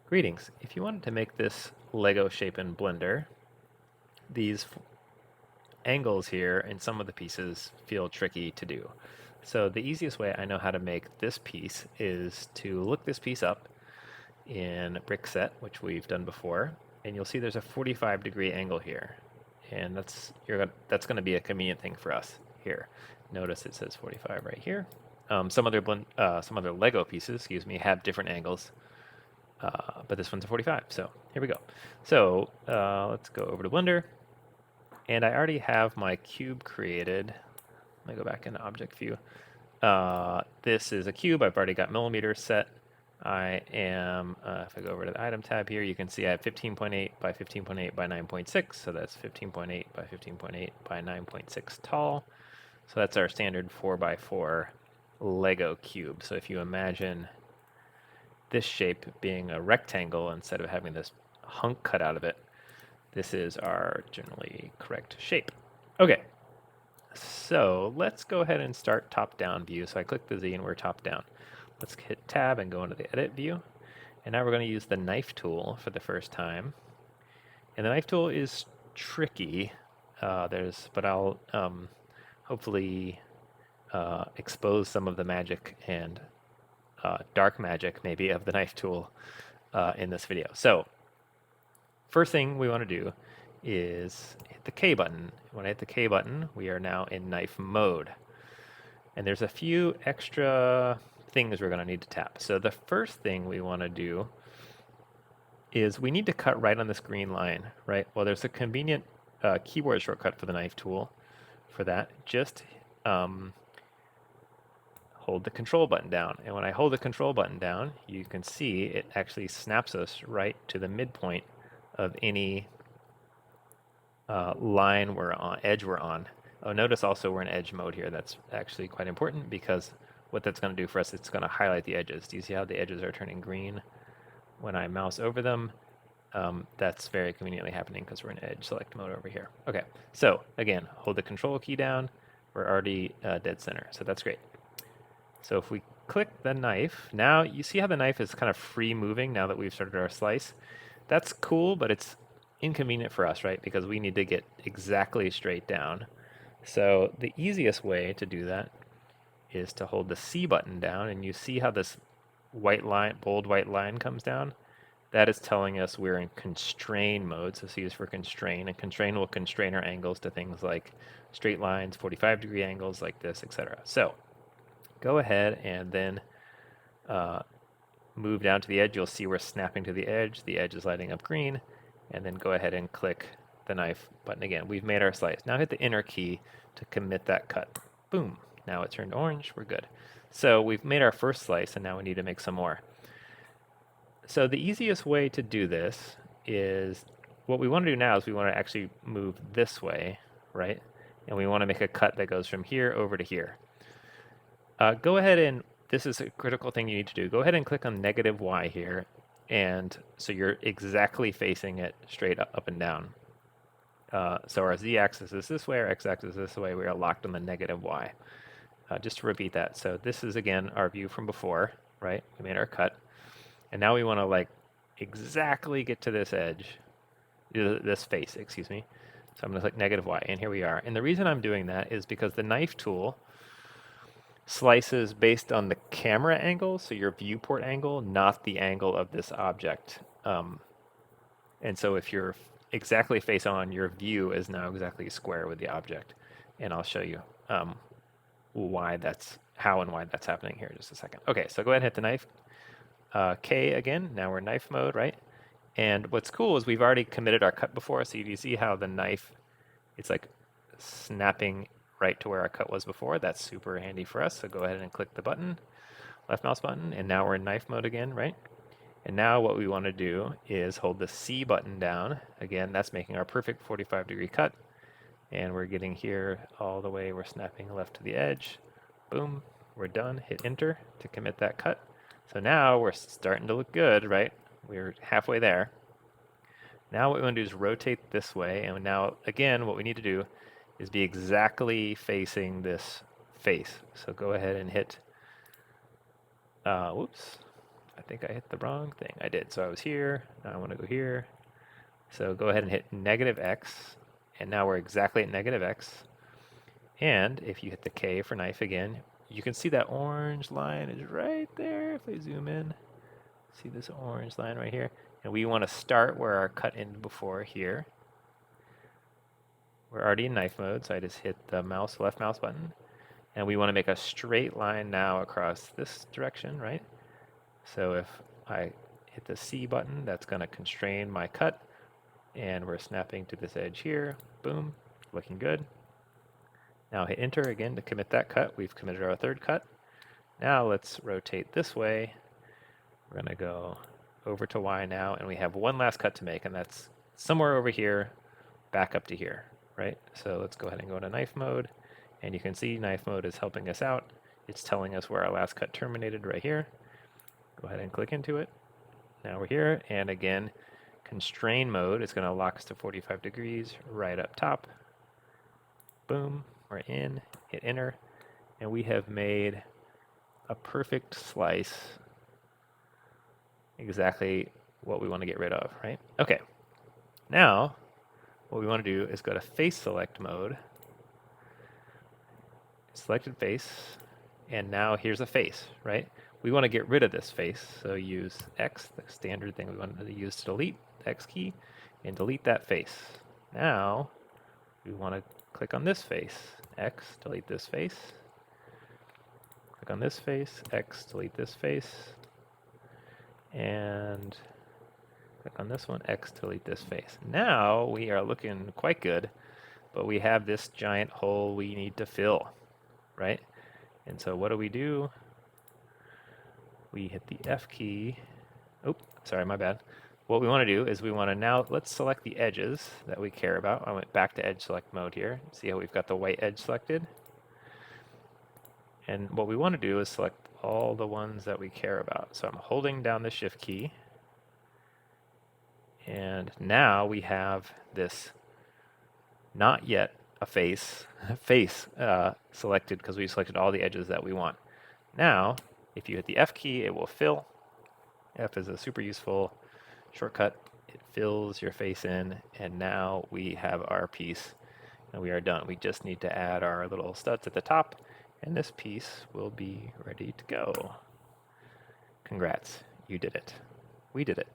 Greetings. If you wanted to make this Lego shape in Blender, these angles here in some of the pieces feel tricky to do. So the easiest way I know how to make this piece is to look this piece up in Brickset, which we've done before, and you'll see there's a 45-degree angle here. And that's going to be a convenient thing for us here. Notice it says 45 right here. Some other Lego pieces, excuse me, have different angles. But this one's a 45, so here we go. So let's go over to Blender, and I already have my cube created. Let me go back into Object View. This is a cube. I've already got millimeters set. I am, if I go over to the Item tab here, you can see I have 15.8 by 15.8 by 9.6, so that's 15.8 by 15.8 by 9.6 tall. So that's our standard 4x4 Lego cube. So if you imagine this shape being a rectangle instead of having this hunk cut out of it, this is our generally correct shape. Okay, so let's go ahead and start top-down view. So I click the Z and we're top-down. Let's hit Tab and go into the Edit view. And now we're going to use the Knife tool for the first time. And the Knife tool is tricky. But I'll hopefully expose some of the magic and dark magic maybe of the Knife tool in this video. So first thing we want to do is hit the K button. When I hit the K button, we are now in knife mode. And there's a few extra things we're going to need to tap. So the first thing we want to do is we need to cut right on this green line, right? Well, there's a convenient keyboard shortcut for the knife tool for that. Just hold the control button down. And when I hold the control button down, you can see it actually snaps us right to the midpoint of any line we're on, edge we're on. Oh, notice also we're in edge mode here. That's actually quite important because what that's going to do for us, it's going to highlight the edges. Do you see how the edges are turning green when I mouse over them? That's very conveniently happening because we're in edge select mode over here. Okay, so again, hold the control key down. We're already dead center, so that's great. So if we click the knife, now you see how the knife is kind of free moving now that we've started our slice. That's cool, but it's inconvenient for us, right? Because we need to get exactly straight down. So the easiest way to do that is to hold the C button down, and you see how this white line, bold white line comes down? That is telling us we're in constrain mode, so C is for constrain, and constrain will constrain our angles to things like straight lines, 45-degree angles like this, etc. So go ahead and then move down to the edge. You'll see we're snapping to the edge. The edge is lighting up green. And then go ahead and click the knife button again. We've made our slice. Now hit the enter key to commit that cut. Boom. Now it turned orange. We're good. So we've made our first slice, and now we need to make some more. So the easiest way to do this is, what we want to do now is we want to actually move this way, right? And we want to make a cut that goes from here over to here. Go ahead and, this is a critical thing you need to do. Go ahead and click on negative Y here, and so you're exactly facing it straight up and down. So our z-axis is this way, our x-axis is this way. We are locked on the negative y. Just to repeat that. So this is, again, our view from before, right? We made our cut. And now we want to, like, exactly get to this edge, this face, excuse me. So I'm going to click negative y, and here we are. And the reason I'm doing that is because the knife tool slices based on the camera angle, so your viewport angle, not the angle of this object. And so if you're exactly face on, your view is now exactly square with the object. And I'll show you how and why that's happening here in just a second. Okay, so go ahead and hit the knife. K again, now we're in knife mode, right? And what's cool is we've already committed our cut before, so you see how the knife, it's like snapping right to where our cut was before. That's super handy for us. So go ahead and click the button, left mouse button, and now we're in knife mode again, right? And now what we want to do is hold the C button down. Again, that's making our perfect 45-degree cut. And we're getting here all the way. We're snapping left to the edge. Boom, we're done. Hit enter to commit that cut. So now we're starting to look good, right? We're halfway there. Now what we want to do is rotate this way. And now, again, what we need to do is be exactly facing this face. So go ahead and hit, whoops, I think I hit the wrong thing. I did. So I was here. Now I want to go here. So go ahead and hit negative x. And now we're exactly at negative x. And if you hit the K for knife again, you can see that orange line is right there. If I zoom in, see this orange line right here? And we want to start where our cut ended before here. We're already in knife mode, so I just hit the left mouse button. And we want to make a straight line now across this direction, right? So if I hit the C button, that's going to constrain my cut. And we're snapping to this edge here. Boom, looking good. Now hit enter again to commit that cut. We've committed our third cut. Now let's rotate this way. We're going to go over to Y now, and we have one last cut to make, and that's somewhere over here, back up to here, right? So let's go ahead and go into knife mode, and you can see knife mode is helping us out. It's telling us where our last cut terminated right here. Go ahead and click into it. Now we're here, and again, constrain mode is going to lock us to 45 degrees right up top. Boom, we're in, hit enter, and we have made a perfect slice, exactly what we want to get rid of, right? Okay, now what we want to do is go to face select mode, selected face, and now here's a face, right? We want to get rid of this face, so use X, the standard thing we wanted to use to delete, the X key, and delete that face. Now we want to click on this face, X, delete this face, click on this face, X, delete this face, and click on this one, X, delete this face. Now we are looking quite good, but we have this giant hole we need to fill, right? And so what do? We hit the F key. Oh, sorry, my bad. What we want to do is we want to now, let's select the edges that we care about. I went back to edge select mode here. See how we've got the white edge selected? And what we want to do is select all the ones that we care about. So I'm holding down the shift key. And now we have this not yet a face selected because we selected all the edges that we want. Now, if you hit the F key, it will fill. F is a super useful shortcut. It fills your face in, and now we have our piece, and we are done. We just need to add our little studs at the top, and this piece will be ready to go. Congrats, you did it. We did it.